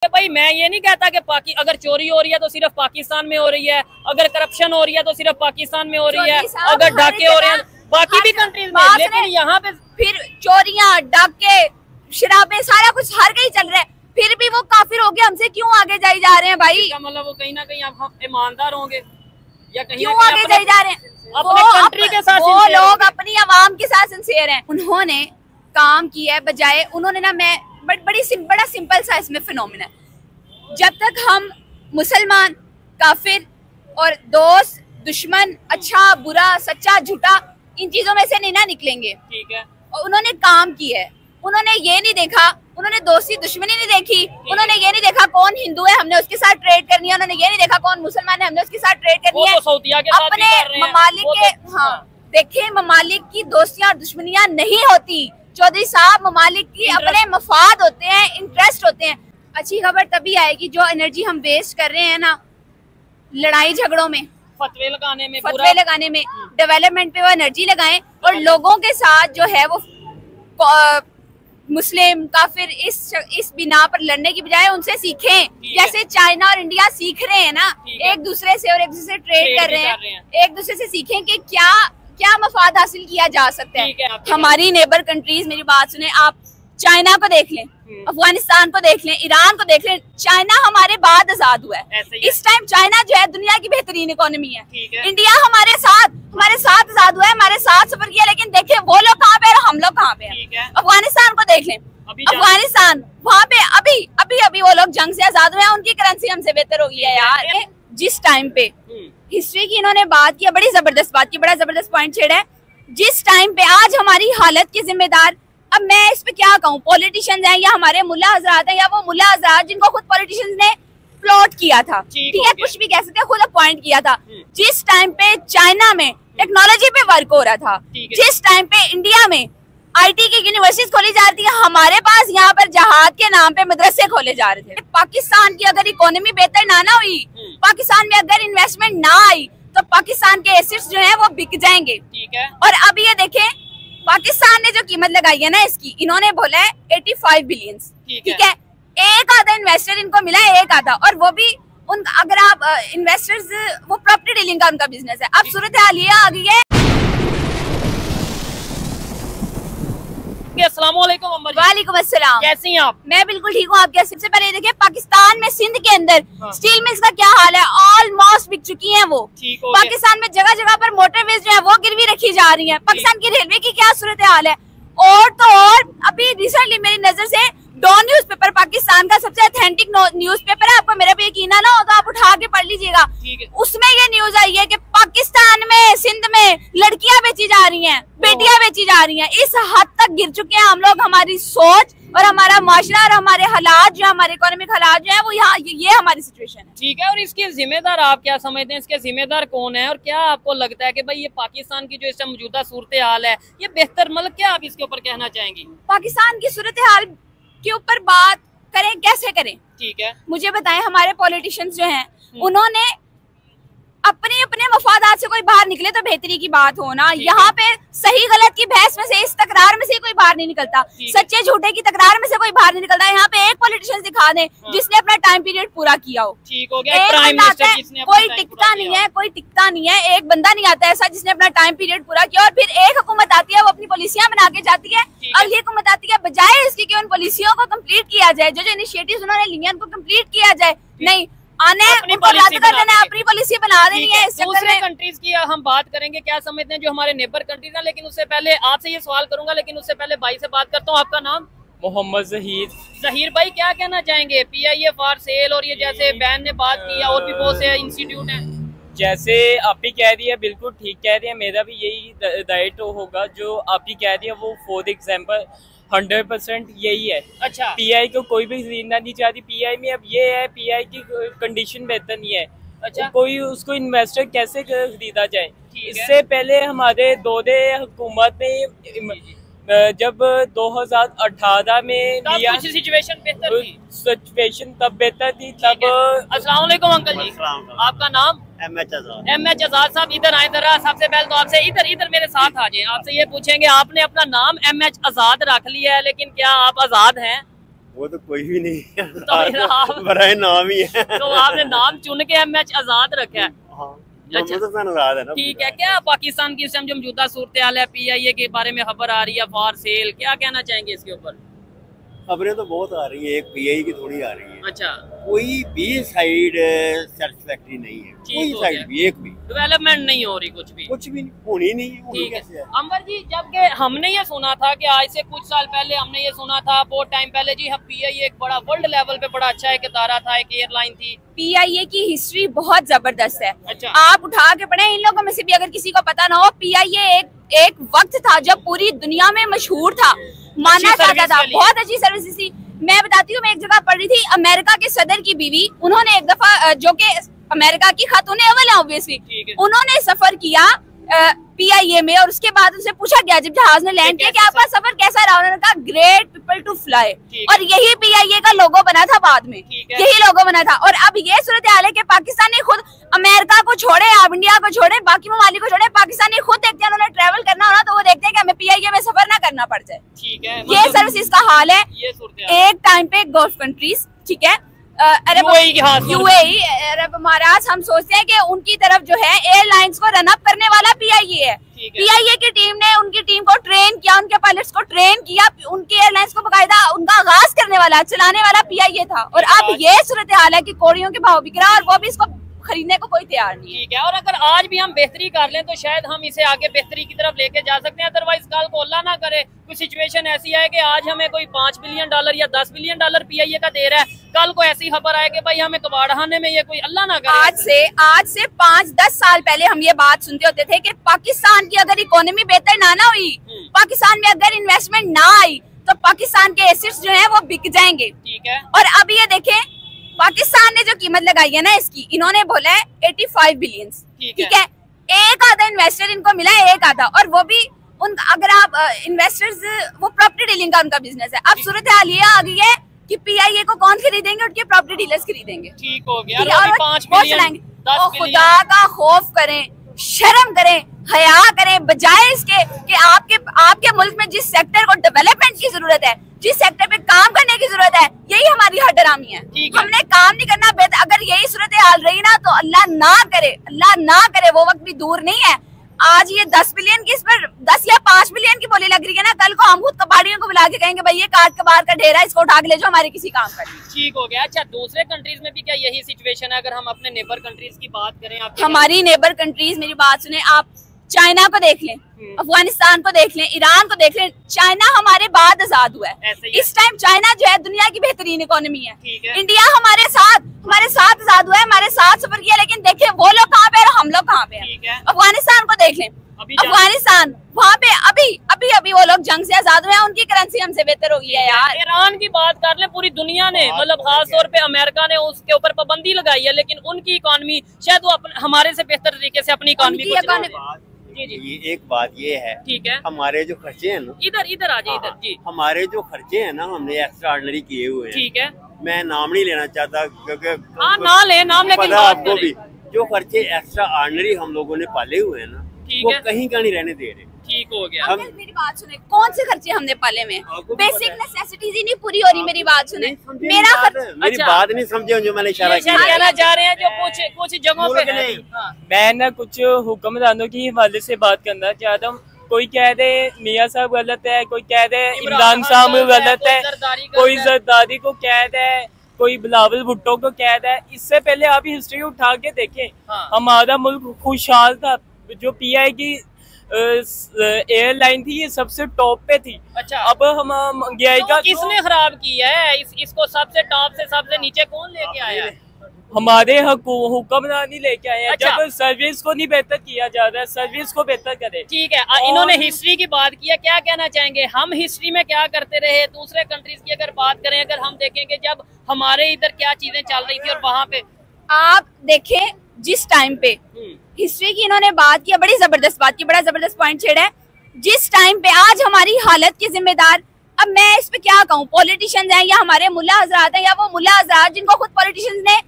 भाई मैं ये नहीं कहता कि अगर चोरी हो रही है तो सिर्फ पाकिस्तान में हो रही है, अगर करप्शन हो रही है तो सिर्फ पाकिस्तान में हो रही है, अगर डाके हो रहे हैं बाकी भी कंट्रीज में, लेकिन यहाँ पे फिर चोरियां, डाके, शराबे, सारा कुछ हर कहीं चल रहा है, फिर भी वो काफिर हो गए, हमसे क्यों आगे जाए जा रहे हैं भाई? मतलब वो कहीं ना कहीं आप ईमानदार होंगे या कहीं क्यों आगे जाए जा रहे हैं? अपने कंट्री के साथ वो लोग अपनी आवाम के साथ सिंसियर हैं। उन्होंने काम किया है बजाय उन्होंने ना, मैं बड़ा सिंपल सा इसमें फिनोमिना है। जब तक हम मुसलमान, काफिर और दोस्त, दुश्मन, अच्छा बुरा, सच्चा झूठा, इन चीजों में से नहीं ना निकलेंगे। ठीक है। और उन्होंने काम किया है, उन्होंने ये नहीं देखा, उन्होंने दोस्ती दुश्मनी नहीं देखी, उन्होंने ये नहीं देखा कौन हिंदू है हमने उसके साथ ट्रेड करनी है, उन्होंने ये नहीं देखा कौन मुसलमान है हमने उसके साथ ट्रेड करनी है। अपने ममालिक के, हाँ देखिए, ममालिक की दोस्तियां और दुश्मनियां नहीं होती चौधरी साहब, ममालिक की अपने मफाद होते हैं, इंटरेस्ट होते हैं। अच्छी खबर तभी आएगी जो एनर्जी हम वेस्ट कर रहे हैं ना लड़ाई झगड़ों में, फतवे लगाने में, डेवलपमेंट पे वो एनर्जी लगाएं और लोगों के साथ जो है वो मुस्लिम काफिर इस बिना पर लड़ने की बजाय उनसे सीखें, जैसे चाइना और इंडिया सीख रहे हैं ना एक दूसरे से, और एक दूसरे से ट्रेड कर रहे हैं, एक दूसरे से सीखें कि क्या मफाद हासिल किया जा सकता है। हमारी नेबर कंट्रीज, मेरी बात सुने आप, चाइना को देख लें, अफगानिस्तान को देख लें, ईरान को देख लें। चाइना हमारे बाद आजाद हुआ है, इस टाइम चाइना जो है दुनिया की बेहतरीन इकोनॉमी है। इंडिया हमारे साथ आजाद हुआ है, हमारे साथ सफर किया, लेकिन देखें वो लोग कहाँ पे और हम लोग कहाँ पे हैं। अफगानिस्तान को देख लें, अफगानिस्तान वहाँ पे अभी वो लोग जंग से आजाद हुए हैं, उनकी करेंसी हमसे बेहतर हो गई है यार। जिस टाइम पे हिस्ट्री की इन्होंने बात की, बड़ी जबरदस्त बात की, बड़ा जबरदस्त पॉइंट छेड़ा है। जिस टाइम पे आज हमारी हालत के जिम्मेदार, अब मैं इस पे क्या कहूँ, पॉलिटिशियंस हैं या हमारे मुल्ला हजरात हैं, या वो मुल्ला हजरात जिनको खुद पॉलिटिशियंस ने प्लॉट किया था, ठीक है, कुछ भी कह सकते हैं, खुद अपॉइंट किया था। जिस टाइम पे चाइना में टेक्नोलॉजी पे वर्क हो रहा था, जिस टाइम पे इंडिया में आईटी की यूनिवर्सिटीज खोली जा रही थी, हमारे पास यहाँ पर जहाद के नाम पे मदरसे खोले जा रहे थे। पाकिस्तान की अगर इकोनॉमी बेहतर ना हुई, पाकिस्तान में अगर इन्वेस्टमेंट ना आई, तो पाकिस्तान के एसेट्स जो है वो बिक जाएंगे। ठीक है। और अब ये देखें, पाकिस्तान ने जो कीमत लगाई है ना इसकी, इन्होंने बोला है 85 बिलियन। ठीक है, एक आधा इन्वेस्टर इनको मिला है, एक आधा, और वो भी अगर आप इन्वेस्टर्स, वो प्रॉपर्टी डीलिंग का उनका बिजनेस है। अब सूरत हाल ये आ गई है। वालेकुम अस्सलाम, कैसी हैं आप? मैं बिल्कुल ठीक हूँ। आप क्या? सबसे पहले देखिए, पाकिस्तान में सिंध के अंदर स्टील मिल्स का क्या हाल है, ऑलमोस्ट बिक चुकी हैं वो। पाकिस्तान में जगह जगह पर मोटरवेज जो है वो गिरवी रखी जा रही है। पाकिस्तान की रेलवे की क्या सूरत हाल है। और तो और अभी रिसेंटली मेरी नजर से डॉन न्यूज़पेपर, पाकिस्तान का सबसे ऑथेंटिक न्यूज़पेपर है, आपको मेरा भी यकीन ना हो तो आप उठा के पढ़ लीजिएगा। उसमें ये न्यूज आई है कि पाकिस्तान में, सिंध में लड़कियां बेची जा रही हैं, बेटियां बेची जा रही हैं। इस हद तक गिर चुके हैं हम लोग, हमारी सोच और हमारा माशरा और हमारे हालात जो, हमारे इकोनॉमिक हालात जो है वो यहाँ, ये हमारी सिचुएशन है। ठीक है। और इसके जिम्मेदार आप क्या समझते हैं, इसके जिम्मेदार कौन है, और क्या आपको लगता है कि भाई ये पाकिस्तान की जो इस मौजूदा सूरत हाल है ये बेहतर, मतलब क्या आप इसके ऊपर कहना चाहेंगी? पाकिस्तान की सूरत हाल के ऊपर बात करें, कैसे करें? ठीक है, मुझे बताएं, हमारे पॉलिटिशियंस जो हैं उन्होंने अपने मफादात से कोई बाहर निकले तो बेहतरी की बात हो ना। यहाँ पे सही गलत की बहस में से, इस तकरार में से कोई बाहर नहीं निकलता, सच्चे झूठे की तकरार में से कोई बाहर नहीं निकलता। यहाँ पे एक पॉलिटिशियन दिखा दें जिसने अपना टाइम पीरियड पूरा किया हो। ठीक हो गया। प्राइम मिनिस्टर जिसने कोई टिकता नहीं है, एक बंदा नहीं आता ऐसा जिसने अपना टाइम पीरियड पूरा किया। और फिर एक हुकूमत आती है, वो अपनी पॉलिसियां बना के जाती है, अगली हुकूमत आती है, बजाय इसकी कि उन पॉलिसियों को कम्प्लीट किया जाए, जो इनिशिएटिव्स उन्होंने लिए उनको कम्प्लीट किया जाए, नहीं अपनी पॉलिसी बना देनी है। दूसरे कंट्रीज की हम बात करेंगे, क्या समझते हैं जो हमारे नेबर कंट्रीज हैं, लेकिन उससे पहले आपसे ये सवाल करूंगा, लेकिन उससे पहले भाई से बात करता हूँ। आपका नाम? मोहम्मद जहीर भाई, क्या कहना चाहेंगे? PIA फॉर सेल, और ये जैसे बैन ने बात की, और भी बहुत से इंस्टीट्यूट हैं। जैसे आप ही कह रही है, बिल्कुल ठीक कह रही है, मेरा भी यही राइट होगा जो आप ही कह रही है, वो फॉर एग्जाम्पल 100% यही है। अच्छा। PI को कोई भी खरीदना नहीं चाहती। PI में अब ये है, PI की कंडीशन बेहतर नहीं है। अच्छा। कोई उसको इन्वेस्टर कैसे खरीदा जाए। इससे पहले हमारे दौरे हुकूमत में जब 2018 में सिचुएशन बेहतर थी, सिचुएशन तब बेहतर थी। तब अस्सलाम वालेकुम अंकल जी, आपका नाम? MH आजाद साहब, इधर आए जरा। सबसे पहले तो आपसे इधर मेरे साथ आ जाए, आपसे ये पूछेंगे, आपने अपना नाम MH आजाद रख लिया है, लेकिन क्या आप आजाद हैं? वो तो कोई भी नहीं है, तो बराए नाम ही है। तो आपने नाम चुन के मैच आजाद रखा है। अच्छा आजाद है ना। ठीक है, क्या पाकिस्तान की इस टाइम जो मौजूदा सूरत हाल है, PIA के बारे में खबर आ रही है फॉर सेल, क्या कहना चाहेंगे इसके ऊपर? खबरें तो बहुत आ रही है, एक PIA की थोड़ी आ रही है। अच्छा, कोई भी साइड सेटिस्फैक्टरी नहीं है, कोई साइड भी, एक भी डेवलपमेंट नहीं हो रही, कुछ भी होनी नहीं है। ठीक है अंबर जी, जबकि हमने ये सुना था कि आज से कुछ साल पहले हमने ये सुना था, बहुत टाइम पहले जी, PIA एक बड़ा वर्ल्ड लेवल पे बड़ा अच्छा एक इदारा था, एक एयरलाइन थी। PIA की हिस्ट्री बहुत जबरदस्त है। अच्छा, आप उठा के पढ़े, इन लोगों में से भी अगर किसी को पता ना हो, PIA एक वक्त था जब पूरी दुनिया में मशहूर था, माना जाता था, बहुत अच्छी सर्विस थी। मैं बताती हूँ, मैं एक जगह पढ़ रही थी, अमेरिका के सदर की बीवी, उन्होंने एक दफा, जो कि अमेरिका की खातून अव्वल है ऑब्वियसली, उन्होंने सफर किया PIA में, और उसके बाद उनसे पूछा गया जब जहाज ने लैंड किया कि आपका सफर कैसा रहा, उन्होंने कहा ग्रेट पीपल टू फ्लाई, और यही PIA का लोगो बना था बाद में, यही लोगो बना था। और अब ये सूरत हाल है कि पाकिस्तान ने खुद, अमेरिका को छोड़े, आप इंडिया को छोड़े, बाकी ममालिक को छोड़े, पाकिस्तान ने खुद देखते हैं, उन्होंने ट्रैवल करना हो ना तो वो देखते हैं कि हमें PIA में सफर ना करना पड़ जाए। ठीक है, ये सर्विस का हाल है। एक टाइम पे गल्फ कंट्रीज, ठीक है, UAE अरब अमारात, हम सोचते हैं कि उनकी तरफ जो है एयरलाइंस को रन अप करने वाला PIA है। PIA की टीम ने उनकी टीम को ट्रेन किया, उनके पायलट्स को ट्रेन किया, उनकी एयरलाइंस को बकायदा उनका आगाज करने वाला, चलाने वाला PIA था। और अब ये सूरत हाल है कि कोड़ियों के भाव बिक रहा है, और वो भी इसको खरीदने को कोई तैयार नहीं है। ठीक है, और अगर आज भी हम बेहतरी कर लें तो शायद हम इसे आगे बेहतरी की तरफ लेके जा सकते हैं, अदरवाइज कल को अल्लाह ना करे कोई सिचुएशन ऐसी है कि आज हमें कोई $5 बिलियन या $10 बिलियन PIA का दे रहा है, कल को ऐसी खबर आए कि भाई हमें कबाड़खाने में ये कोई अल्लाह ना करे। आज से 5-10 साल पहले हम ये बात सुनते होते थे कि पाकिस्तान की अगर इकोनॉमी बेहतर ना हुई, पाकिस्तान में अगर इन्वेस्टमेंट ना आई, तो पाकिस्तान के एसेट्स जो है वो बिक जाएंगे। ठीक है, और अब ये देखें, पाकिस्तान ने जो कीमत लगाई है ना इसकी, इन्होंने बोला है 85 बिलियन। ठीक है, एक आधा इन्वेस्टर इनको मिला है, एक आधा, और वो भी उनका, अगर आप इन्वेस्टर्स, वो प्रॉपर्टी डीलिंग का उनका बिजनेस है। अब सूरत हाल ये आ गई है कि PIA को कौन खरीदेंगे, उनके प्रॉपर्टी डीलर्स खरीदेंगे। ठीक हो गया, और 5 बिलियन, 10 बिलियन। खुदा का खौफ करें, शर्म करें, हया करें, बजाय इसके कि आपके मुल्क में जिस सेक्टर को डेवलपमेंट की जरूरत है, जिस सेक्टर पे काम करने की जरूरत है, यही हमारी हडरामी है। हमने काम नहीं करना। अगर यही सूरत हाल रही ना तो अल्लाह ना करे, वो वक्त भी दूर नहीं है। आज ये 10 बिलियन की, इस पर 10 या 5 बिलियन की बोली लग रही है ना, कल को हम खुद कबाड़ियों को बुला के कहेंगे भाई ये काट कबाड़ का ढेर है, इसको उठा के ले जाओ, हमारे किसी काम का नहीं। ठीक हो गया। अच्छा, दूसरे कंट्रीज में भी क्या यही सिचुएशन है? अगर हम अपने नेबर कंट्रीज की बात करें, हमारी नेबर कंट्रीज, मेरी बात सुने आप, चाइना को देख लें, अफगानिस्तान को देख लें, ईरान को देख लें। चाइना हमारे बाद आजाद हुआ है। इस टाइम चाइना जो है दुनिया की बेहतरीन इकोनॉमी है। इंडिया हमारे साथ आजाद हुआ है, हमारे साथ सफर किया, लेकिन देखें वो लोग कहाँ पे और हम लोग कहाँ पे हैं। अफगानिस्तान को देख लें, अफगानिस्तान, वहाँ पे अभी वो लोग जंग से आजाद हुए हैं, उनकी करेंसी हमसे बेहतर हो गई है यार। ईरान की बात कर ले, पूरी दुनिया ने, मतलब खास तौर पे अमेरिका ने उसके ऊपर पाबंदी लगाई है, लेकिन उनकी इकोनॉमी शायद वो हमारे से बेहतर तरीके से अपनी इकोनॉमी। ये एक बात ये है, ठीक है, हमारे जो खर्चे हैं ना, इधर आ जाए, इधर जी, हमारे जो खर्चे हैं ना, हमने एक्स्ट्रा ऑर्डिनरी किए हुए हैं। ठीक है, मैं नाम नहीं लेना चाहता क्योंकि नाम लेकिन आपको भी जो खर्चे एक्स्ट्रा ऑर्डिनरी हम लोगों ने पाले हुए हैं ना, वो कहीं का नहीं रहने दे रहे। ठीक हो गया। मेरी बात सुने, कौन से खर्चे हमने पाले में? बेसिक नेसेसिटीज ही नहीं पूरी हो रही। मेरी बात सुने, मेरी बात नहीं समझे जो मैंने इशारा किया, कहना चाह रहे हैं जो कुछ जगहों पे मैं ना कुछ हुक्मरानों की हवाले से बात करना चाहता हूँ। कोई कह दे मियाँ साहब गलत है, कोई कह दे इमरान साहब गलत है, कोई जरदारी को कह दे, कोई बिलावल भुट्टो को कह दे। इससे पहले आप हिस्ट्री उठा के देखें, हमारा मुल्क खुशहाल था। जो PIA की एयरलाइन थी, ये सबसे टॉप पे थी। अच्छा, अब हम महंगाई का किसने खराब किया है? इसको सबसे टॉप से सबसे नीचे कौन लेके आया है? हमारे हुक्मरान ही लेके आए हैं। अच्छा। जब सर्विस को नहीं बेहतर किया जा रहा है, सर्विस को बेहतर करे। ठीक है, इन्होंने हिस्ट्री की बात की है, क्या कहना चाहेंगे? हम हिस्ट्री में क्या करते रहे? दूसरे कंट्रीज की अगर बात करें, अगर हम देखेंगे जब हमारे इधर क्या चीजें चल रही थी और वहाँ पे आप देखें जिस टाइम पे हिस्ट्री की इन्होंने बात की, बड़ी जबरदस्त बात की, बड़ा जबरदस्त पॉइंट छेड़ा है। जिस टाइम पे आज हमारी हालत के जिम्मेदार, अब मैं इस पे क्या कहूँ, पॉलिटिशियंस हैं या हमारे मुल्ला हजरात हैं, या वो मुल्ला हजरात जिनको खुद पॉलिटिशियंस ने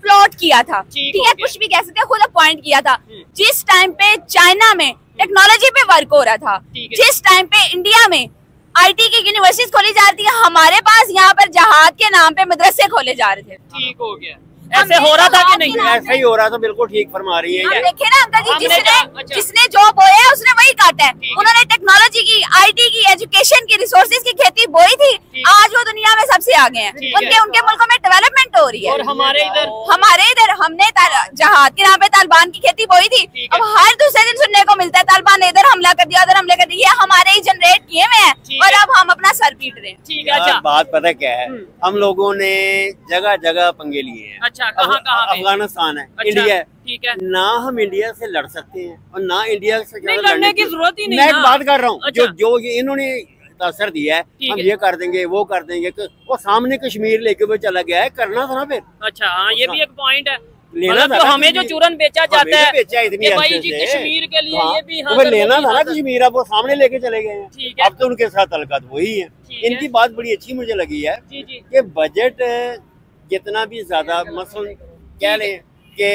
प्लॉट किया था, ठीक है, कुछ भी कह सकते हैं, खुद अपॉइंट किया था। जिस टाइम पे चाइना में टेक्नोलॉजी पे वर्क हो रहा था, जिस टाइम पे इंडिया में IT की यूनिवर्सिटीज खोली जा रही है, हमारे पास यहाँ पर जहाद के नाम पे मदरसे खोले जा रहे थे। ठीक हो गया, ऐसे हो रहा था कि नहीं? ऐसा ही हो रहा था, बिल्कुल ठीक फरमा रही है। देखे ना अंकल जी, जिसने जो बोया उसने वही काटा है। उन्होंने टेक्नोलॉजी की, IT की, एजुकेशन की, रिसोर्सेज की खेती बोई थी, आज वो दुनिया में सबसे आगे हैं। उनके मुल्कों में डेवलपमेंट हो रही है। और हमारे इधर हमने जहाद के नाम पे तालिबान की खेती बोई थी, अब हर दूसरे दिन सुनने को मिलता है तालिबान ने इधर हमला कर दिया, उधर हमले कर दिया। हमारे ही जनरेट किए हुए हैं और अब हम अपना सर पीट रहे हैं। ठीक है, अच्छा बात पता क्या है, हम लोगों ने जगह जगह पंगे लिए हैं। अच्छा, कहाँ अफगानिस्तान है, अच्छा, इंडिया है, ठीक है ना हम इंडिया से लड़ सकते हैं और ना इंडिया से लड़ने की जरूरत ही नहीं। मैं एक बात कर रहा हूँ, अच्छा। जो इन्होंने असर दिया है, हम ये कर देंगे वो कर देंगे, वो सामने कश्मीर लेके वो चला गया है, करना था ना फिर। अच्छा हाँ, ये भी एक पॉइंट है, लेना था, हमें जो चूरन बेचा जाता है इतनी भाई जी कश्मीर के लिए, ये भी वो लेना था ना कश्मीर, अब वो सामने लेके चले गए हैं। अब तो उनके साथ तलकत वही है। इनकी बात बड़ी अच्छी मुझे लगी है कि बजट जितना भी ज्यादा मसलन कह लें कि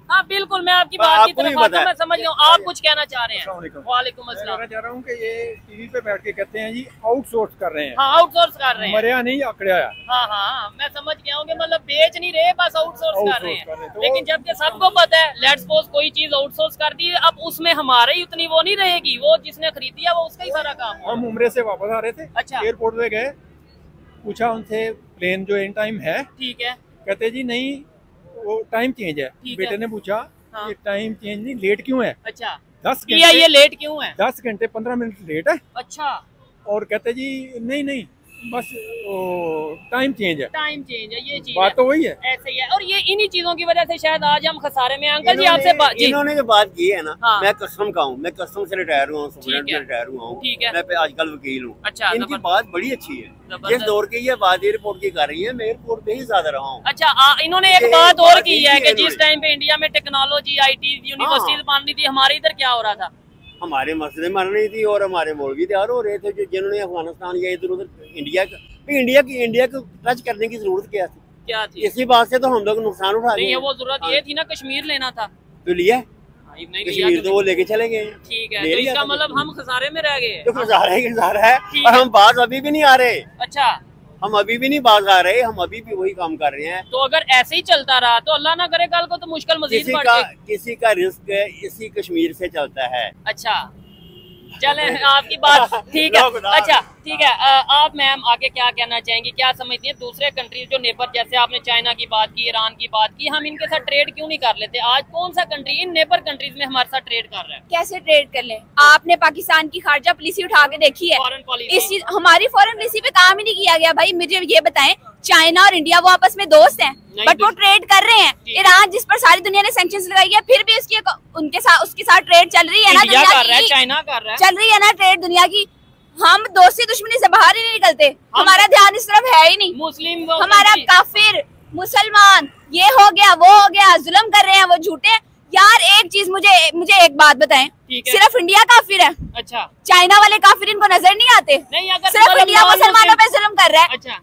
हाँ बिल्कुल, मैं आपकी बात की तरफ आता हूं, मैं समझ गया हूं। आप कुछ कहना चाह रहे हैं? वालेकुम अस्सलाम। मैं चाह रहा हूँ कि ये टीवी पे बैठ के कहते हैं जी आउटसोर्स कर रहे हैं। हाँ, आउटसोर्स कर रहे हैं, मरिया नहीं अकड़ाया। हाँ हाँ, मैं समझ गया हूँ कि मतलब बेच नहीं रहे, बस आउटसोर्स कर रहे हैं। लेकिन जबकि सबको पता है, लेट्स सपोज कोई चीज आउटसोर्स कर दी, अब उसमें हमारे ही उतनी वो नहीं रहेगी, वो जिसने खरीदी है वो उसका ही सारा काम है। हम उम्रे से वापस आ रहे थे, अच्छा, एयरपोर्ट पे गए, पूछा उनसे प्लेन जो इन टाइम है, ठीक है, कहते जी नहीं वो टाइम चेंज है। बेटे ने पूछा ये टाइम चेंज नहीं, लेट क्यों है? अच्छा, 10 घंटे ये लेट क्यों है? 10 घंटे 15 मिनट लेट है। अच्छा, और कहते जी नहीं बस टाइम चेंज है। टाइम चेंज है, ये चीज बात तो वही है, ऐसे ही है। और ये इन्हीं चीजों की वजह से शायद आज हम खसारे में। अंकल जी आपसे इन्होंने जो बात की है ना, हाँ। मैं कस्टम का हूँ, मैं कस्टम से रिटायर हुआ हूँ, स्टूडेंट से रिटायर हुआ हूँ, मैं आजकल वकील हूँ। अच्छा, इनकी बात बड़ी अच्छी है, जिस दौर की ये बात एयरपोर्ट की कर रही है, मैं एयरपोर्ट पे ही ज्यादा रहा हूँ। अच्छा, इन्होंने एक बात और की है कि जिस टाइम पे इंडिया में टेक्नोलॉजी, IT यूनिवर्सिटीज बन रही थी, हमारे इधर क्या हो रहा था? हमारे मसले बन रही थी और हमारे मौलवी तैयार हो रहे थे, जो जिन्होंने अफगानिस्तान या इधर उधर इंडिया को टच करने की जरूरत क्या थी? इसी बात से तो हम लोग नुकसान उठा रहे हैं। वो जरूरत ये थी ना, कश्मीर लेना था तो लिया, कश्मीर तो वो लेके चले गए। ठीक है, तो इसका मतलब हम खसारे में रह गए। तो खसारा है और हम बाज अभी भी नहीं आ रहे। अच्छा, हम अभी भी नहीं बाज आ रहे, हम अभी भी वही काम कर रहे हैं। तो अगर ऐसे ही चलता रहा तो अल्लाह ना करे कल को तो मुश्किल मजीद बढ़ जाए। किसी का रिस्क इसी कश्मीर से चलता है। अच्छा, चले आपकी बात ठीक है। अच्छा ठीक है, आप मैम आगे क्या कहना चाहेंगी, क्या समझती हैं दूसरे कंट्रीज जो नेबर, जैसे आपने चाइना की बात की, ईरान की बात की, हम इनके साथ ट्रेड क्यों नहीं कर लेते? आज कौन सा कंट्री इन नेबर कंट्रीज में हमारे साथ ट्रेड कर रहा है? कैसे ट्रेड कर लें? आपने पाकिस्तान की खारजा पॉलिसी उठा के देखी है? फॉरेन पॉलिसी, हमारी फॉरेन पॉलिसी पे काम ही नहीं किया गया। भाई मुझे ये बताएं, चाइना और इंडिया वो आपस में दोस्त हैं, बट वो ट्रेड कर रहे हैं। ईरान जिस पर सारी दुनिया ने सैंक्शंस लगाई है, फिर भी उसके साथ ट्रेड चल रही है ना, इंडिया कर रहा है, चाइना कर रहा है, चल रही है ना ट्रेड दुनिया की। हम दोस्ती दुश्मनी से बाहर ही नहीं निकलते, हमारा ध्यान इस तरफ है ही नहीं। मुस्लिम हमारा काफिर मुसलमान ये हो गया वो हो गया, जुल्म कर रहे हैं वो झूठे। यार एक चीज मुझे एक बात बताएं, सिर्फ इंडिया काफिर है? अच्छा, चाइना वाले काफिर इनको नजर नहीं आते? नहीं, अगर सिर्फ इंडिया मुसलमानों पे जुल्म कर रहा है। अच्छा,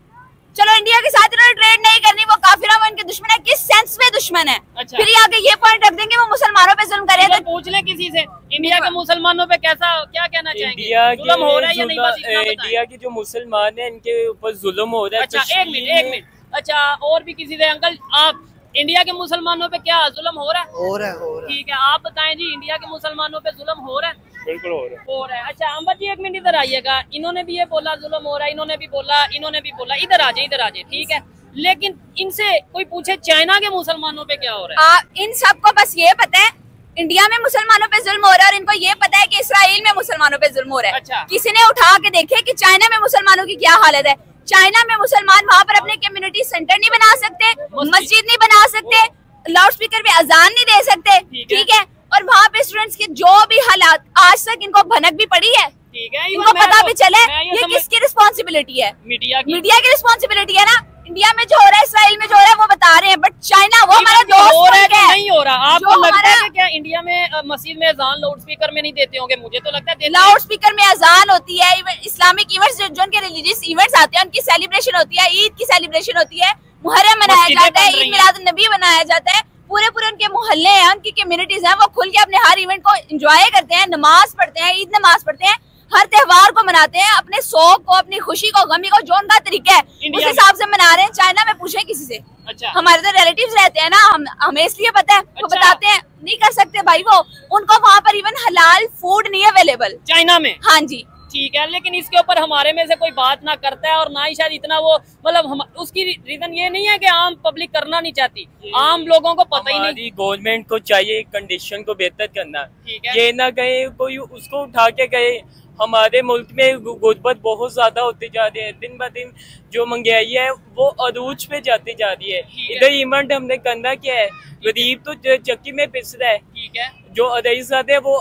चलो इंडिया के साथ इन्होंने ट्रेड नहीं करनी, वो काफिर है, वो इनके दुश्मन है। किस सेंस में दुश्मन है? अच्छा, फिर आगे ये पॉइंट रख देंगे वो मुसलमानों पे जुल्म करे। तो पूछ ले किसी से, इंडिया के मुसलमानों पे क्या कहना चाहेंगे? जुल्म हो रहा है या नहीं? बस इतना बताएं। इंडिया के जो मुसलमान है इनके ऊपर जुल्म हो रहा है। अच्छा, एक मिनट। अच्छा, और भी किसी से, अंकल आप, इंडिया के मुसलमानों पे क्या जुल्म हो रहा है? हो रहा है। ठीक है, आप बताएं जी, इंडिया के मुसलमानों पे जुल्म हो रहा है? बिल्कुल हो रहा है। अच्छा अम्बर जी एक मिनट इधर आइएगा, इन्होंने भी ये बोला जुल्म हो रहा है, इन्होंने भी बोला, इधर आ जाए, ठीक है। लेकिन इनसे कोई पूछे चाइना के मुसलमानों पे क्या हो रहा है? इन सबको बस ये पता है इंडिया में मुसलमानों पे जुल्म हो रहा है, और इनको ये पता है कि इसराइल में मुसलमानों पे जुल्म हो रहा है। अच्छा, किसी ने उठा के देखे कि चाइना में मुसलमानों की क्या हालत है? चाइना में मुसलमान वहाँ पर अपने कम्युनिटी सेंटर नहीं बना सकते, मस्जिद नहीं बना सकते, लाउड स्पीकर पे अजान नहीं दे सकते, ठीक है। और वहाँ पे स्टूडेंट्स के जो भी हालात, आज तक इनको भनक भी पड़ी है, इनको पता भी चले ये किसकी रिस्पॉन्सिबिलिटी है? मीडिया की रिस्पॉन्सिबिलिटी है ना। इंडिया में जो हो रहा है, इसराइल में जो हो रहा है वो बता रहे हैं, बट चाइना वो हमारा दोस्त हो रहा है कि नहीं हो रहा? आपको लगता है कि क्या इंडिया में मस्जिद में अजान लाउड स्पीकर में नहीं देते होंगे? मुझे तो लगता है लाउड स्पीकर में अजान होती है। इस्लामिक इवेंट्स जो उनके रिलीजियस इवेंट्स आते हैं, उनकी सेलिब्रेशन होती है, ईद की सेलिब्रेशन होती है, मुहर्रम मनाया जाता है, ईद मिलाद नबी मनाया जाता है। पूरे उनके मोहल्ले हैं, उनकी कम्युनिटीज हैं, वो खुल के अपने हर इवेंट को एंजॉय करते हैं, नमाज पढ़ते हैं, ईद नमाज पढ़ते हैं। हर त्योहार को मनाते हैं, अपने शौक को, अपनी खुशी को, गमी को, जो उनका तरीका है उस हिसाब से मना रहे हैं। चाइना में पूछे किसी से, अच्छा हमारे तो रिलेटिव्स रहते हैं ना, हमें इसलिए पता है, वो अच्छा। बताते हैं नहीं कर सकते भाई, वो उनको वहाँ पर इवन हलाल फूड नहीं अवेलेबल चाइना में। हाँ जी ठीक है, लेकिन इसके ऊपर हमारे में से कोई बात ना करता है और ना ही शायद इतना वो मतलब हम उसकी रीजन ये नहीं है कि आम पब्लिक करना नहीं चाहती, आम लोगों को पता ही नहीं। गवर्नमेंट को चाहिए कंडीशन को बेहतर करना, ठीक है। ये ना कहे कोई उसको उठा के कहे। हमारे मुल्क में गुर्बत बहुत ज्यादा होती जा रही है, दिन ब दिन जो महंगाई है वो अरूज पे जाती जा रही है। इधर इवेंट हमने करना क्या है, गरीब तो चक्की में पिस रहा है, ठीक है, जो रईसज़ादे है वो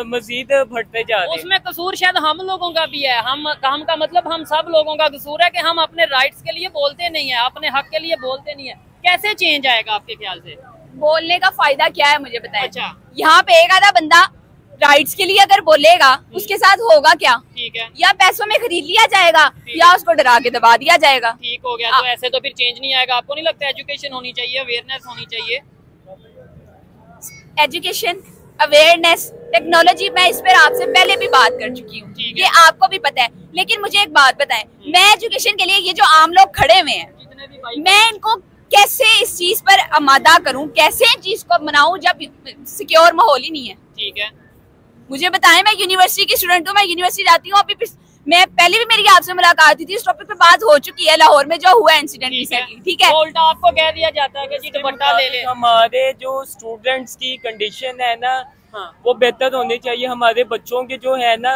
मजीद बढ़ते जा रहे हैं। उसमें कसूर शायद हम लोगों का भी है, हम का मतलब हम सब लोगों का कसूर है कि हम अपने राइट्स के लिए बोलते नहीं है, अपने हक के लिए बोलते नहीं है। कैसे चेंज आएगा आपके ख्याल से? बोलने का फायदा क्या है मुझे बताएं। अच्छा। यहाँ पे एक आधा बंदा राइट्स के लिए अगर बोलेगा उसके साथ होगा क्या? ठीक है, या पैसों में खरीद लिया जाएगा या उसको डरा के दबा दिया जाएगा। ठीक हो गया। तो ऐसे तो फिर चेंज नहीं आएगा। आपको नहीं लगता एजुकेशन होनी चाहिए, अवेयरनेस होनी चाहिए? एजुकेशन, अवेयरनेस, टेक्नोलॉजी, मैं इस पर आपसे पहले भी बात कर चुकी हूँ, ये आपको भी पता है। लेकिन मुझे एक बात बताएं, मैं एजुकेशन के लिए ये जो आम लोग खड़े हुए हैं, मैं इनको कैसे इस चीज पर आमादा करूं, कैसे इस चीज को मनाऊं जब सिक्योर माहौल ही नहीं है? ठीक है, मुझे बताएं, मैं यूनिवर्सिटी की स्टूडेंट हूँ, मैं यूनिवर्सिटी जाती हूँ। अभी मैं पहले भी मेरी आपसे मुलाकात हुई थी, इस टॉपिक पे बात हो चुकी है लाहौर में जो हुआ इंसिडेंट रिसेंटली, ठीक है। उल्टा आपको कह दिया जाता है कि जी दुपट्टा ले ले। हमारे जो स्टूडेंट्स की कंडीशन है ना, वो बेहतर होनी चाहिए। हमारे बच्चों के जो है ना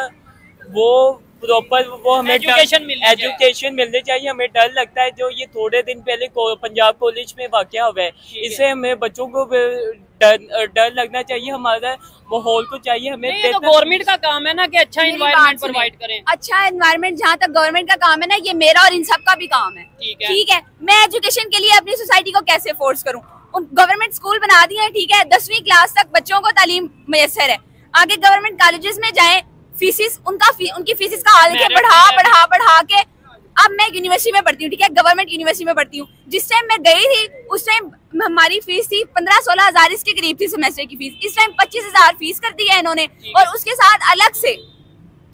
वो प्रॉपर वो हमें एजुकेशन मिलनी चाहिए। हमें डर लगता है जो ये थोड़े दिन पहले पंजाब कॉलेज में वाकया हुआ है, इससे हमें बच्चों को डर लगना चाहिए। हमारा माहौल को चाहिए हमें। तो गवर्नमेंट का काम है ना कि अच्छा एनवायरनमेंट प्रोवाइड करें। अच्छा एनवायरनमेंट जहाँ तक गवर्नमेंट का काम है ना, ये मेरा और इन सब का भी काम है, ठीक है। मैं एजुकेशन के लिए अपनी सोसाइटी को कैसे फोर्स करूँ? गवर्नमेंट स्कूल बना दिए हैं, ठीक है, 10वीं क्लास तक बच्चों को तालीम मैसर है। आगे गवर्नमेंट कॉलेजेस में जाएं, फीसिस उनकी फीसिस का हाल है बढ़ा के। अब मैं यूनिवर्सिटी में पढ़ती हूँ, ठीक है, गवर्नमेंट यूनिवर्सिटी में पढ़ती हूँ। जिस टाइम मैं गई थी उस टाइम हमारी फीस थी 15-16 हजार इसके करीब थी सेमेस्टर की फीस। इस टाइम 25,000 फीस कर दी है इन्होंने, और उसके साथ अलग से,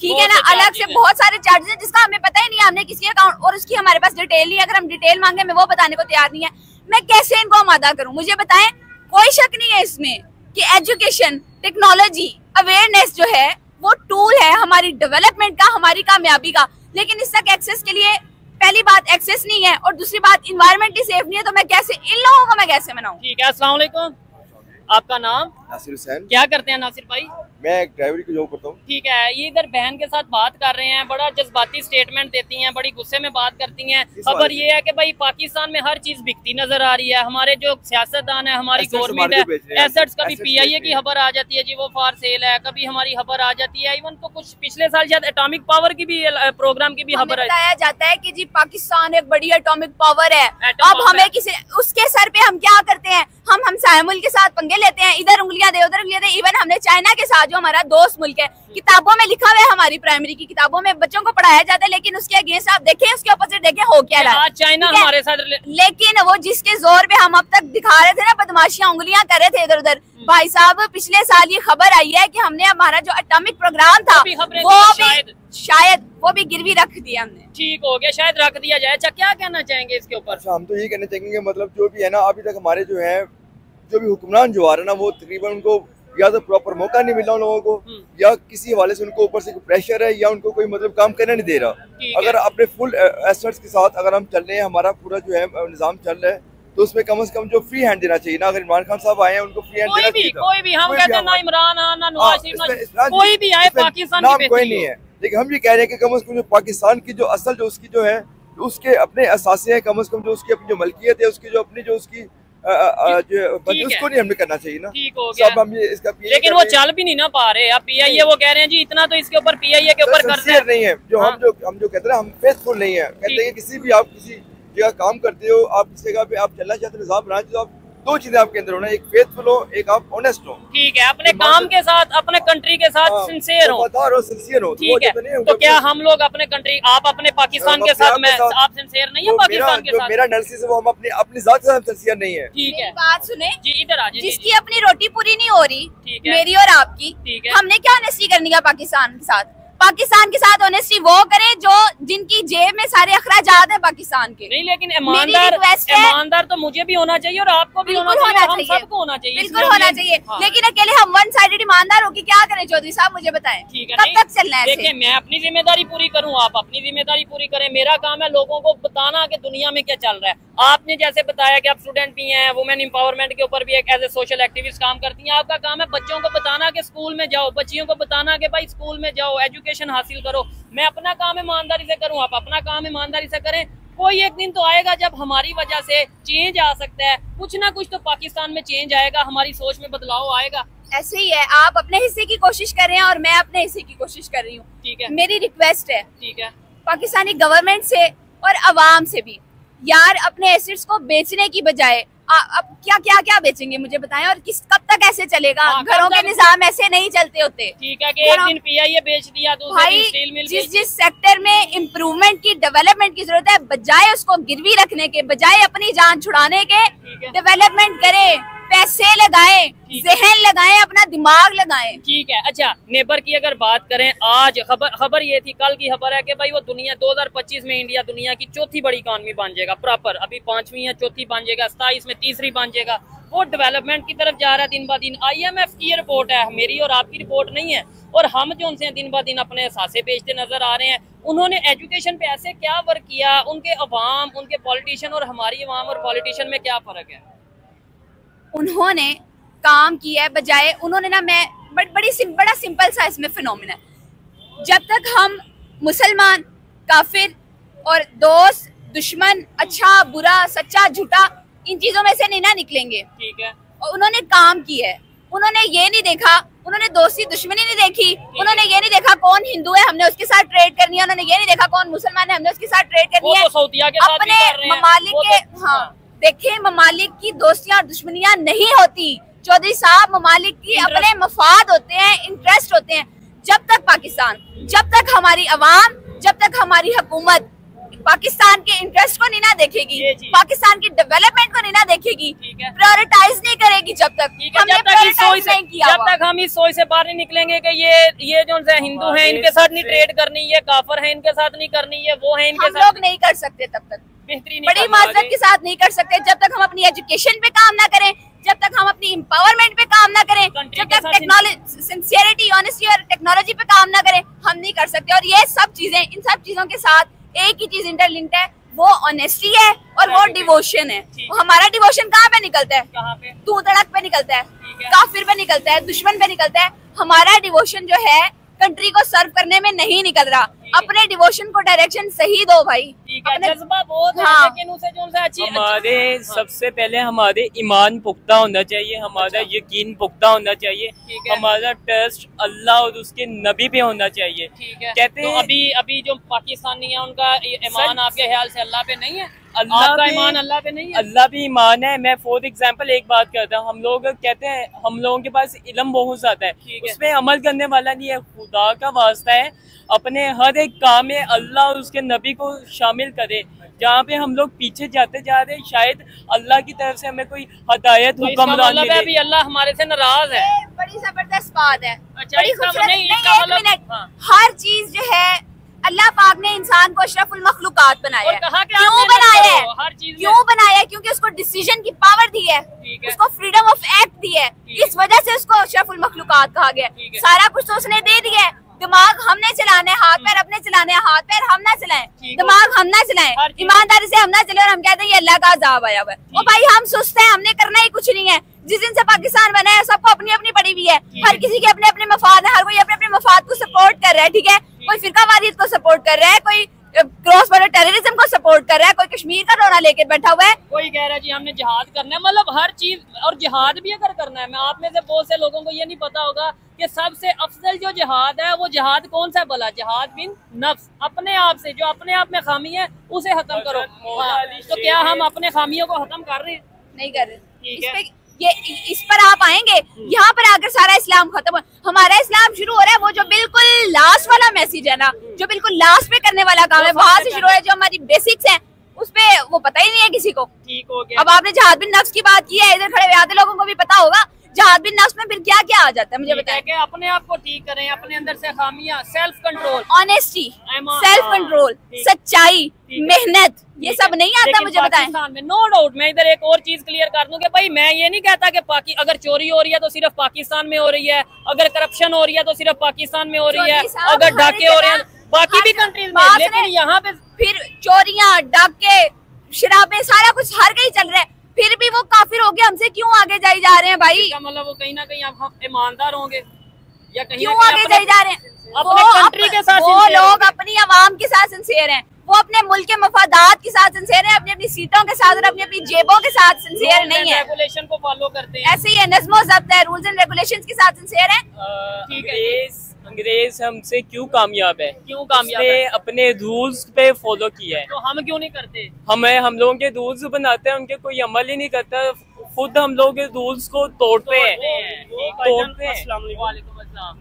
ठीक है ना, अलग से बहुत सारे चार्जेस हैं जिसका हमें पता ही नहीं है हमने किसके अकाउंट, और उसकी हमारे पास डिटेल नहीं है। अगर हम डिटेल मांगे मैं वो बताने को तैयार नहीं है। मैं कैसे इनको आमादा करूँ? मुझे बताएं। कोई शक नहीं है इसमें कि एजुकेशन, टेक्नोलॉजी, अवेयरनेस जो है वो टूल है हमारी डेवलपमेंट का, हमारी कामयाबी का। लेकिन इस तक एक्सेस के लिए पहली बात एक्सेस नहीं है, और दूसरी बात इन्वायरमेंट ही सेफ नहीं है। तो मैं कैसे इन लोगों को मैं कैसे मनाऊं? ठीक है, अस्सलाम वालेकुम। आपका नाम? नासिर हुसैन। क्या करते हैं नासिर भाई? मैं एक ड्राइवरी की जॉब करता हूँ। ठीक है, ये इधर बहन के साथ बात कर रहे हैं, बड़ा जज्बाती स्टेटमेंट देती हैं, बड़ी गुस्से में बात करती हैं। खबर ये है कि भाई पाकिस्तान में हर चीज बिकती नजर आ रही है। हमारे जो सियासतदान है, हमारी गवर्नमेंट है, एसेट्स, कभी PIA की खबर आ जाती है जी वो फॉर सेल है, कभी हमारी खबर आ जाती है। इवन तो कुछ पिछले साल शायद एटॉमिक पावर की भी प्रोग्राम की भी खबर बताया जाता है कि जी पाकिस्तान एक बड़ी एटॉमिक पावर है। अब हमें किसी उसके सर पे हम क्या करते हैं, हम हमसाया मुल्क के साथ पंगे लेते हैं, इधर उंगलियां दे उधर उंगलियां दे। इवन हमने चाइना के साथ जो हमारा दोस्त मुल्क है, किताबों में लिखा हुआ है, हमारी प्राइमरी की किताबों में बच्चों को पढ़ाया जाता है, लेकिन उसके अगेंस्ट आप देखें, उसके अपोजिट देखें हो क्या रहा है। चाइना हमारे साथ, लेकिन वो जिसके जोर पे हम अब तक दिखा रहे थे ना बदमाशियां, उंगलियां कर रहे थे इधर उधर, भाई साहब पिछले साल ये खबर आई है कि हमने हमारा जो एटॉमिक प्रोग्राम था वो शायद वो भी गिरवी रख दिया हमने। ठीक हो गया, शायद रख दिया जाए। अच्छा, क्या कहना चाहेंगे इसके ऊपर? हम तो ये कहना चाहेंगे, मतलब जो भी है ना, अभी तक हमारे जो है जो भी हुक्मरान जो आ रहे हैं ना, वो तकरीबन उनको या तो प्रॉपर मौका नहीं मिल रहा उन लोगों को, या किसी हवाले से उनको ऊपर से प्रेशर है, या उनको कोई मतलब काम करने नहीं दे रहा। अगर अपने फुल एसेट्स के साथ अगर हम चल रहे हैं, हमारा पूरा जो है निज़ाम चल रहा है, तो उसमें कम से कम जो फ्री हैंड देना चाहिए ना। अगर इमरान खान साहब आए हैं उनको फ्री हैंड देना चाहिए। कोई भी हम कहते हैं ना इमरान ना नवाज शरीफ, कोई भी आए पाकिस्तान नाम कोई नहीं है, लेकिन हम ये कह रहे हैं कि कम से कम जो पाकिस्तान की जो असल जो उसकी जो है उसके अपने असासे हैं, कम से कम जो उसकी अपनी जो मलकियत है, उसकी जो अपनी जो उसकी उसको नहीं हमने करना चाहिए ना। ठीक हो गया। हम ये इसका लेकिन वो चल भी नहीं ना पा रहे। अब PIA वो कह रहे हैं जी इतना तो इसके ऊपर PIA के ऊपर करते हैं नहीं है। जो हम जो कहते हैं हम फेथफुल नहीं है। कहते हैं किसी भी आप किसी जगह काम करते हो, आप किसी जगह पे आप चलना चाहते हो, निजाम बनाना चाहते हो, आप दो चीजें आपके अंदर होना, एक फेथफुल हो, एक आप ऑनेस्ट हो। ठीक है, अपने काम के साथ, अपने कंट्री के साथ सिंसियर हो, वफादार हो, सिंसियर हो। ठीक है, तो क्या हम लोग अपने कंट्री, आप अपने पाकिस्तान के साथ, मैं आप सिंसियर नहीं है पाकिस्तान के साथ? मेरा एनालिसिस है वो हम अपनी जात से सिंसियर नहीं है। ठीक है, बात सुने जी, इधर आ जाइए। जिसकी अपनी रोटी पूरी नहीं हो रही, ठीक है, मेरी और आपकी, ठीक है, हमने क्या ऑनेस्टी करनी है पाकिस्तान के साथ? पाकिस्तान के साथ ऑनेस्टी वो करे जो जिनकी जेब में सारे अखराजात हैं पाकिस्तान के। नहीं, लेकिन ईमानदार तो मुझे भी होना चाहिए और आपको भी होना चाहिए, हम सबको होना चाहिए, बिल्कुल होना चाहिए। लेकिन अकेले हम वन साइडेड ईमानदार होके क्या करें चौधरी साहब, मुझे बताएं कब तक चलना है? देखिए, मैं अपनी जिम्मेदारी पूरी करूँ, आप अपनी जिम्मेदारी पूरी करें। मेरा काम है लोगों को बताना कि दुनिया में क्या चल रहा है। आपने जैसे बताया कि आप स्टूडेंट भी हैं, वुमेन एम्पावरमेंट के ऊपर भी एक एज ए सोशल एक्टिविस्ट काम करती हैं। आपका काम है बच्चों को बताना कि स्कूल में जाओ, बच्चियों को बताना कि भाई स्कूल में जाओ, एजुकेशन हासिल करो। मैं अपना काम ईमानदारी से करूं, आप अपना काम ईमानदारी से करें। कोई एक दिन तो आएगा जब हमारी वजह से चेंज आ सकता है, कुछ ना कुछ तो पाकिस्तान में चेंज आएगा, हमारी सोच में बदलाव आएगा। ऐसे ही है, आप अपने हिस्से की कोशिश कर रहे हैं और मैं अपने हिस्से की कोशिश कर रही हूँ। ठीक है, मेरी रिक्वेस्ट है, ठीक है, पाकिस्तानी गवर्नमेंट से और अवाम से भी, यार अपने एसेट्स को बेचने की बजाय अब क्या बेचेंगे मुझे बताएं, और कब तक ऐसे चलेगा? घरों के निजाम ऐसे नहीं चलते होते। ठीक है कि एक दिन पीआईए बेच दिया, दूसरे दिन स्टील मिल जिस सेक्टर में इम्प्रूवमेंट की, डेवलपमेंट की जरूरत है, बजाय उसको गिरवी रखने के, बजाय अपनी जान छुड़ाने के, डेवलपमेंट करे, पैसे लगाएं, जहन लगाएं, अपना दिमाग लगाएं। ठीक है। अच्छा, नेबर की अगर बात करें, आज खबर ये थी, कल की खबर है कि भाई वो दुनिया 2025 में इंडिया दुनिया की चौथी बड़ी इकॉनमी बन जाएगा प्रॉपर। अभी 5वीं है, चौथी बन जाएगा, 27 में तीसरी बन जाएगा। वो डेवलपमेंट की तरफ जा रहा है दिन ब दिन। IMF की रिपोर्ट है, मेरी और आपकी रिपोर्ट नहीं है। और हम जो उनसे दिन ब दिन अपने सासे बेचते नजर आ रहे हैं। उन्होंने एजुकेशन पे ऐसे क्या वर्क किया, उनके अवाम, उनके पॉलिटिशियन और हमारी अवाम और पॉलिटिशियन में क्या फर्क है? उन्होंने काम किया है, बजाय उन्होंने ना, मैं बड़ा सिंपल सा इसमें फिनोमिना है। जब तक हम मुसलमान, काफिर और दोस्त, दुश्मन, अच्छा बुरा, सच्चा झूठा, इन चीजों में से नहीं ना निकलेंगे। ठीक है। और उन्होंने काम किया है, उन्होंने ये नहीं देखा, उन्होंने दोस्ती दुश्मनी नहीं देखी, उन्होंने ये नहीं देखा कौन हिंदू है हमने उसके साथ ट्रेड करनी है, उन्होंने ये नहीं देखा कौन मुसलमान है हमने उसके साथ ट्रेड करनी है। अपने ममालिक के, हाँ देखिए, ममालिक की दोस्तियां और दुश्मनियां नहीं होती चौधरी साहब, ममालिक की अपने मफाद होते हैं, इंटरेस्ट होते हैं। जब तक पाकिस्तान, जब तक हमारी अवाम, जब तक हमारी हुकूमत पाकिस्तान के इंटरेस्ट को नहीं ना देखेगी, पाकिस्तान की डेवलपमेंट को नहीं ना देखेगी, प्रायोरिटाइज नहीं करेगी, जब तक हम इस सोच से बाहर नहीं निकलेंगे कि ये जो हिंदू हैं इनके साथ नहीं ट्रेड करनी, ये काफर है इनके साथ नहीं करनी, ये वो है इनके साथ, लोग नहीं कर सकते तब तक, बड़ी माजरत के साथ नहीं कर सकते जब तक हम अपनी एजुकेशन पे काम ना करें, जब तक हम अपनी एम्पावरमेंट पे काम ना करें, जब तक टेक्नोलॉजी, सिंसियरिटी, ऑनेस्टी और टेक्नोलॉजी पे काम ना करें, हम नहीं कर सकते। और ये सब चीजें, इन सब चीजों के साथ एक ही चीज इंटरलिंक्ड है, वो ऑनेस्टी है और वो डिवोशन है। हमारा डिवोशन कहाँ पे निकलता है? तू तड़क पे निकलता है, काफिर पे निकलता है, दुश्मन पे निकलता है। हमारा डिवोशन जो है कंट्री को सर्व करने में नहीं निकल रहा। अपने डिवोशन को डायरेक्शन सही दो भाई। जज्बा बहुत है, लेकिन उसे जो अच्छी हमारे सबसे पहले हमारे ईमान पुख्ता होना चाहिए, हमारा यकीन पुख्ता होना चाहिए, हमारा ट्रस्ट अल्लाह और उसके नबी पे होना चाहिए। कहते हैं अभी जो पाकिस्तानी है उनका ईमान आपके ख्याल से अल्लाह पे नहीं है? अल्लाह का ईमान अल्लाह पे नहीं है? अल्लाह भी ईमान है। मैं फॉर एग्जांपल एक बात करता हूँ, हम लोग कहते हैं हम लोगों के पास इल्म बहुत ज्यादा है, उसमें अमल करने वाला नहीं है। खुदा का वास्ता है, अपने हर एक काम में अल्लाह और उसके नबी को शामिल करे। जहाँ पे हम लोग पीछे जाते जा रहे हैं, शायद अल्लाह की तरफ से हमें कोई हदायत हुक्मरान मिले। अभी अल्लाह हमारे से नाराज है। बड़ी जबरदस्त बात है। बड़ी खूबसूरत। एक मिनट, हर चीज जो है अल्लाह पाक ने इंसान को अशरफुल मखलूकात बनाया है। क्यों बनाया है? क्यों बनाया है? क्योंकि उसको डिसीजन की पावर दी है, उसको फ्रीडम ऑफ एक्ट दी है, इस वजह से उसको अशरफुल मखलूकात कहा गया। सारा कुछ तो उसने दे दिया है। दिमाग हमने चलाने, हाथ पैर अपने चलाने, हाथ पैर हम ना चलाएं, दिमाग हम ना चलाएं, ईमानदारी से हम ना चले और हम कहते हैं ये अल्लाह का अज़ाब आया हुआ है। वो भाई हम सुस्त हैं, हमने करना ही कुछ नहीं है। जिस दिन से पाकिस्तान बना है सबको अपनी अपनी पड़ी हुई है, हर किसी के अपने अपने मफाद है, हर कोई अपने अपने मफाद को सपोर्ट कर रहा है। ठीक है, कोई फिरकावादियत को सपोर्ट कर रहा है, कोई क्रॉस बॉर्डर टेररिज्म को सपोर्ट कर रहा है, कोई कश्मीर का रोना लेके बैठा हुआ है, कोई कह रहा है जी हमने जिहाद करना है। मतलब हर चीज, और जिहाद भी अगर करना है, मैं आप में से बहुत से लोगों को ये नहीं पता होगा कि सबसे अफजल जो जिहाद है वो जिहाद कौन सा भला? जिहाद बिन नफ्स, अपने आप से, जो अपने आप में खामी है उसे खत्म करो। तो क्या हम अपने खामियों को खत्म कर रहे हैं? नहीं कर रहे। इस पर आप आएंगे, यहाँ पर आकर सारा इस्लाम खत्म हो। हमारा इस्लाम शुरू हो रहा है वो जो बिल्कुल लास्ट वाला मैसेज है ना, जो बिल्कुल लास्ट पे करने वाला काम है, वहां से शुरू है। जो हमारी बेसिक्स हैं उस पे वो पता ही नहीं है किसी को। ठीक हो गया। अब आपने जिहाद बिन नफ्स की बात की है, इधर खड़े हुए आधे लोगों को भी पता होगा, जहाद बिन नफ्स में फिर क्या क्या आ जाता है मुझे बताएं। कि अपने आप को ठीक करें, अपने अंदर से खामियां, self control, honesty, self control, सच्चाई, मेहनत, ये सब नहीं आता मुझे बताएं। पाकिस्तान में नो डाउट, मैं इधर एक और चीज क्लियर कर दूं कि भाई मैं ये नहीं कहता कि अगर चोरी हो रही है तो सिर्फ पाकिस्तान में हो रही है, अगर करप्शन हो रही है तो सिर्फ पाकिस्तान में हो रही है, अगर डाके हो रहे हैं बाकी भी कंट्रीज में, लेकिन यहाँ पे फिर चोरियां, डाके, शराबे, सारा कुछ हर कहीं चल रहा है, फिर भी वो काफिर हो गए, हमसे क्यों आगे जाए जा रहे हैं भाई? मतलब वो कहीं ना कहीं आप ईमानदार होंगे या कहीं क्यों आगे जाए जा रहे हैं? अपने कंट्री के साथ वो लोग अपनी आवाम के साथ सिंसियर हैं, वो अपने मुल्क के मफादात के साथ सिंसियर हैं, अपनी अपनी सीटों के साथ और अपनी अपनी जेबों के साथ सिंसियर नहीं है, रेगुलेशन को फॉलो करते हैं। ऐसे ही है, नज़्मो ज़ब्त है, रूल्स एंड रेगुलेशंस के साथ सिंसियर है। ठीक है, अंग्रेज हमसे क्यों कामयाब है? क्यों कामयाब है? अपने रूल्स पे फॉलो किया है, तो हम क्यों नहीं करते? हम लोगों के रूल्स बनाते हैं, उनके कोई अमल ही नहीं करता, खुद हम लोग के रूल्स को तोड़ते हैं।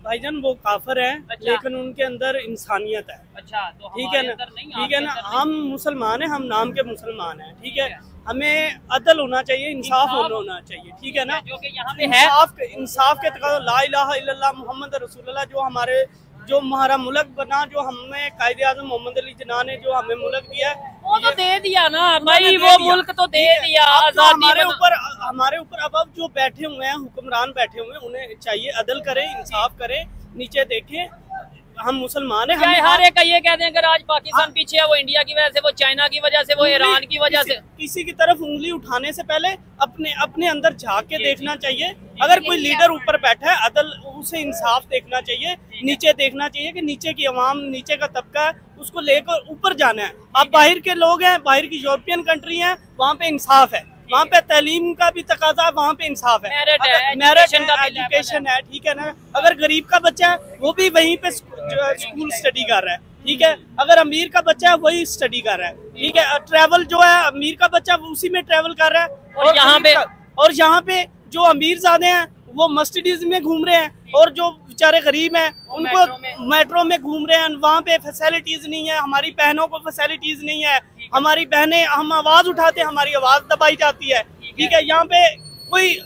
भाईजान वो काफिर है, लेकिन उनके अंदर इंसानियत है। अच्छा, तो ठीक है ना, ठीक है ना, हम मुसलमान हैं, हम नाम के मुसलमान हैं, ठीक है, हमें अदल होना चाहिए, इंसाफ होना चाहिए, ठीक है ना, जो कि यहाँ पे है। इंसाफ के तकाज़ा, ला इलाहा इल्लल्लाह मुहम्मद रसूलुल्लाह, जो हमारा मुल्क बना, जो हमें कायदे आज़म मोहम्मद अली जिन्ना ने जो हमें मुल्क दिया, वो तो दे दिया ना भाई, वो मुल्क तो दे दिया, हमारे ऊपर अब जो बैठे हुए हैं, हुक्मरान बैठे हुए हैं, उन्हें चाहिए अदल करें, इंसाफ करें, नीचे देखें। हम मुसलमान हैं, हर एक ये कहते हैं अगर आज पाकिस्तान पीछे है, वो इंडिया की वजह से, वो चाइना की वजह से, वो ईरान की वजह से। किसी की तरफ उंगली उठाने से पहले अपने अंदर झांक के देखना चाहिए। अगर कोई लीडर ऊपर बैठा है, अदल, उसे इंसाफ देखना चाहिए, नीचे देखना चाहिए कि नीचे की अवाम, नीचे का तबका है, उसको लेकर ऊपर जाना है। अब बाहर के लोग हैं, बाहर की यूरोपियन कंट्री है, वहाँ पे इंसाफ है, वहाँ पे तालीम का भी तकाजा, वहाँ पे इंसाफ है, मेरिट है, एजुकेशन है, ठीक है ना। अगर गरीब का बच्चा है वो भी वहीं पे स्कूल स्टडी कर रहा है, ठीक है, अगर अमीर का बच्चा है वही स्टडी कर रहा है, ठीक है। ट्रैवल जो है, अमीर का बच्चा उसी में ट्रैवल कर रहा है, और यहाँ पे जो अमीर ज़्यादा हैं वो मर्सिडीज में घूम रहे हैं, और जो बेचारे गरीब हैं उनको मेट्रो में घूम रहे हैं, वहाँ पे फैसिलिटीज नहीं है। हमारी बहनों को फैसिलिटीज नहीं है, हमारी बहनें, हम आवाज उठाते हैं, हमारी आवाज दबाई जाती है, ठीक है, यहाँ पे कोई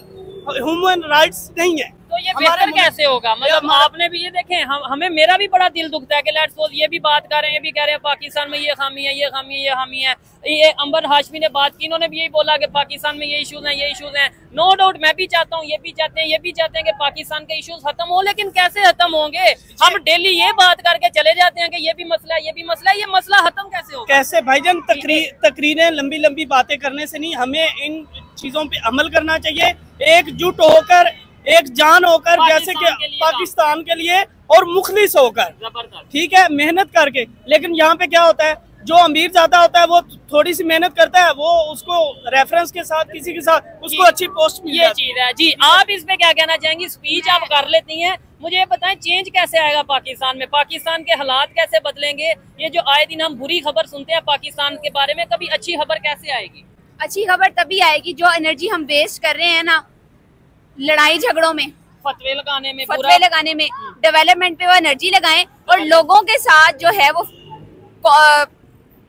ह्यूमन राइट्स नहीं है। तो ये बेहतर कैसे होगा? मतलब आपने भी ये देखें, हमें मेरा भी बड़ा दिल दुखता है कि लेट्स सपोज ये भी बात कर रहे हैं, ये भी कह रहे हैं पाकिस्तान में ये खामी है, ये खामी है, ये खामी है। ये अंबर हाशमी ने बात की, इन्होंने भी यही बोला कि पाकिस्तान में ये इश्यूज हैं, ये इश्यूज हैं। नो डाउट मैं भी चाहता हूँ, ये भी चाहते हैं, ये भी चाहते हैं कि पाकिस्तान के इश्यूज खत्म हो, लेकिन कैसे खत्म होंगे? हम डेली ये बात करके चले जाते हैं कि ये भी मसला है, ये भी मसला है, ये मसला खत्म कैसे होगा? कैसे भाईजान? तकरीरें, लंबी लंबी बातें करने से नहीं, हमें इन चीजों पे अमल करना चाहिए, एकजुट होकर, एक जान होकर, जैसे कि पाकिस्तान के लिए, और मुखलिस होकर, ठीक है, मेहनत करके। लेकिन यहाँ पे क्या होता है, जो अमीर ज्यादा होता है वो थोड़ी सी मेहनत करता है, वो उसको रेफरेंस के साथ, किसी के साथ उसको अच्छी पोस्ट मिल जाती है। ये चीज है जी। आप इस पे क्या कहना चाहेंगी? स्पीच आप कर लेती हैं, मुझे ये बताएं चेंज कैसे आएगा पाकिस्तान में? पाकिस्तान के हालात कैसे बदलेंगे? ये जो आए दिन हम बुरी खबर सुनते हैं पाकिस्तान के बारे में, कभी अच्छी खबर कैसे आएगी? अच्छी खबर तभी आएगी जो एनर्जी हम वेस्ट कर रहे हैं ना लड़ाई झगड़ों में, फतवे लगाने में, डेवलपमेंट पे वो एनर्जी लगाएं, और लोगों के साथ जो है वो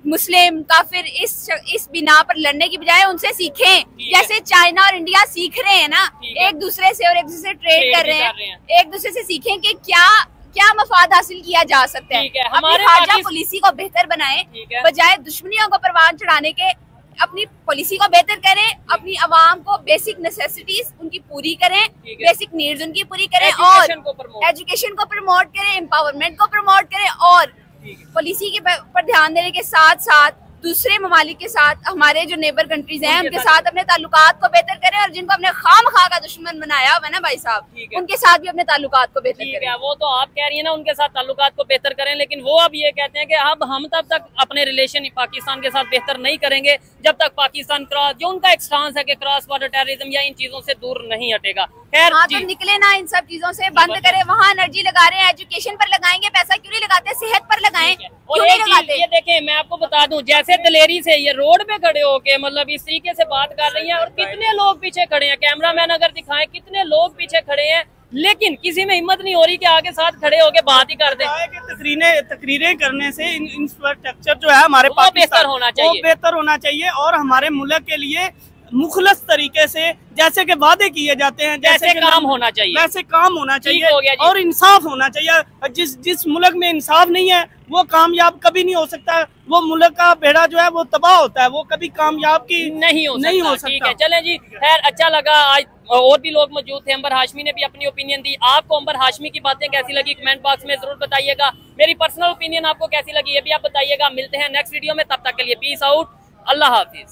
मुस्लिम काफिर इस बिना पर लड़ने की बजाय उनसे सीखें, जैसे चाइना और इंडिया सीख रहे हैं ना, एक दूसरे से और एक दूसरे से ट्रेड कर रहे हैं, एक दूसरे से सीखें कि क्या मफाद हासिल किया जा सकता है। हमारे खारजा पॉलिसी को बेहतर बनाएं, बजाय दुश्मनियों को परवान चढ़ाने के अपनी पॉलिसी को बेहतर करें, अपनी आवाम को बेसिक नेसेसिटीज उनकी पूरी करें, बेसिक नीड्स उनकी पूरी करें, और एजुकेशन को प्रमोट करें, एम्पावरमेंट को प्रमोट करें, और पॉलिसी के पर ध्यान देने के साथ साथ दूसरे ममालिक के साथ, हमारे जो नेबर कंट्रीज हैं उनके साथ अपने ताल्लुकात को बेहतर करें, और जिनको अपने खामखा का दुश्मन बनाया हुआ है ना भाई साहब, उनके साथ भी अपने ताल्लुकात को बेहतर करें। वो तो आप कह रही है ना उनके साथ ताल्लुकात को बेहतर करें, लेकिन वो अब ये कहते हैं कि अब हम तब तक अपने रिलेशन पाकिस्तान के साथ बेहतर नहीं करेंगे जब तक पाकिस्तान जो उनका एक स्टांस है कि क्रॉस बॉर्डर टेररिज्म या इन चीजों से दूर नहीं हटेगा। खैर तो निकले ना इन सब चीजों से, बंद करें। वहाँ एनर्जी लगा रहे हैं, एजुकेशन पर लगाएंगे, पैसा क्यों नहीं लगाते? सेहत पर लगाएं। और एक चीज ये देखें, मैं आपको बता दूं, जैसे दलेरी से ये रोड पे खड़े होके मतलब इस तरीके से बात कर रही हैं, और कितने लोग पीछे खड़े हैं, कैमरामैन अगर दिखाएं कितने लोग पीछे खड़े हैं, लेकिन किसी में हिम्मत नहीं हो रही कि आगे साथ खड़े होके बात ही कर दें। तकरीरें करने से इंफ्रास्ट्रक्चर जो है हमारे पास बेहतर होना चाहिए, और हमारे मुल्क के लिए मुखलस तरीके से, जैसे कि वादे किए जाते हैं, जैसे काम होना चाहिए, वैसे काम होना चाहिए हो गया जी। और इंसाफ होना चाहिए। जिस मुल्क में इंसाफ नहीं है वो कामयाब कभी नहीं हो सकता। वो मुल्क का बेड़ा जो है वो तबाह होता है, वो कभी कामयाब की नहीं हो सकता। ठीक है, चलें जी, खैर अच्छा लगा। आज और भी लोग मौजूद थे। अंबर हाशमी ने भी अपनी ओपिनियन दी। आपको अंबर हाशमी की बातें कैसी लगी कमेंट बॉक्स में जरूर बताइएगा। मेरी पर्सनल ओपिनियन आपको कैसी लगी ये भी आप बताइएगा। मिलते हैं नेक्स्ट वीडियो में, तब तक के लिए पीस आउट, अल्लाह हाफिज।